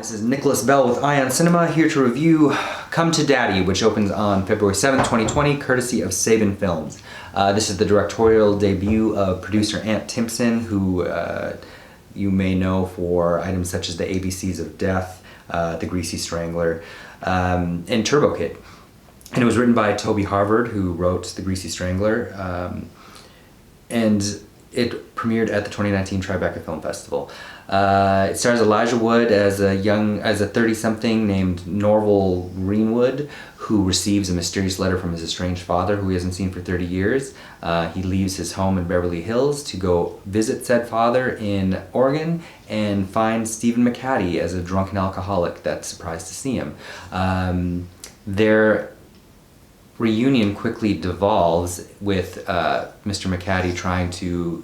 This is Nicholas Bell with IONCINEMA, here to review Come to Daddy, which opens on February 7th, 2020, courtesy of Saban Films. This is the directorial debut of producer Ant Timpson, who you may know for items such as The ABCs of Death, The Greasy Strangler, and Turbo Kid. And it was written by Toby Harvard, who wrote The Greasy Strangler, and it premiered at the 2019 Tribeca Film Festival. It stars Elijah Wood as a 30-something named Norval Greenwood, who receives a mysterious letter from his estranged father, who he hasn't seen for 30 years. He leaves his home in Beverly Hills to go visit said father in Oregon and finds Stephen McHattie as a drunken alcoholic that's surprised to see him. Their reunion quickly devolves with Mr. McHattie trying to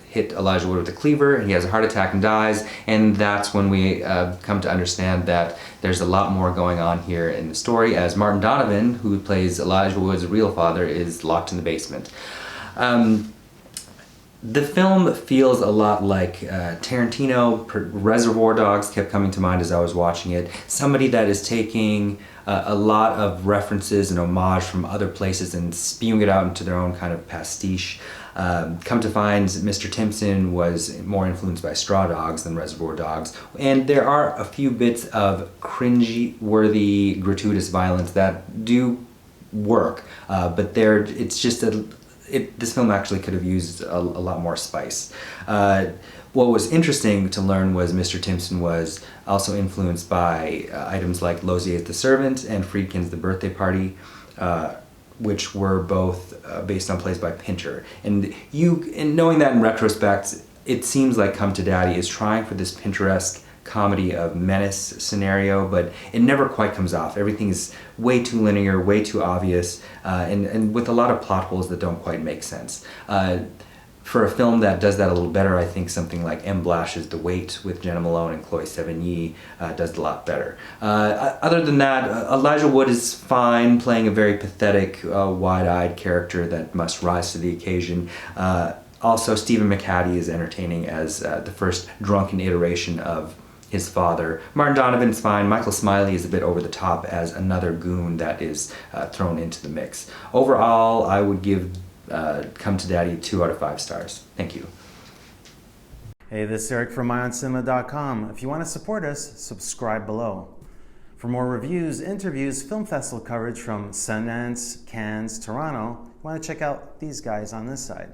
hit Elijah Wood with a cleaver, and he has a heart attack and dies, and that's when we come to understand that there's a lot more going on here in the story, as Martin Donovan, who plays Elijah Wood's real father, is locked in the basement. The film feels a lot like Tarantino. Reservoir Dogs kept coming to mind as I was watching it. Somebody that is taking a lot of references and homage from other places and spewing it out into their own kind of pastiche. Come to find, Mr. Timpson was more influenced by Straw Dogs than Reservoir Dogs, and there are a few bits of cringy-worthy, gratuitous violence that do work, but it's just this film actually could have used a lot more spice. What was interesting to learn was Mr. Timpson was also influenced by items like Lozier's The Servant and Friedkin's The Birthday Party, which were both based on plays by Pinter. And knowing that in retrospect, it seems like Come to Daddy is trying for this Pinteresque comedy of menace scenario, but it never quite comes off. Everything is way too linear, way too obvious, and with a lot of plot holes that don't quite make sense. For a film that does that a little better, I think something like M. Blash's The Wait with Jenna Malone and Chloe Sevigny does it a lot better. Other than that, Elijah Wood is fine, playing a very pathetic, wide-eyed character that must rise to the occasion. Also, Stephen McHattie is entertaining as the first drunken iteration of his father. Martin Donovan's fine. Michael Smiley is a bit over the top as another goon that is thrown into the mix. Overall, I would give Come to Daddy 2 out of 5 stars. Thank you. Hey, this is Eric from IONCINEMA.com. If you want to support us, subscribe below. For more reviews, interviews, film festival coverage from Sundance, Cannes, Toronto, you want to check out these guys on this side.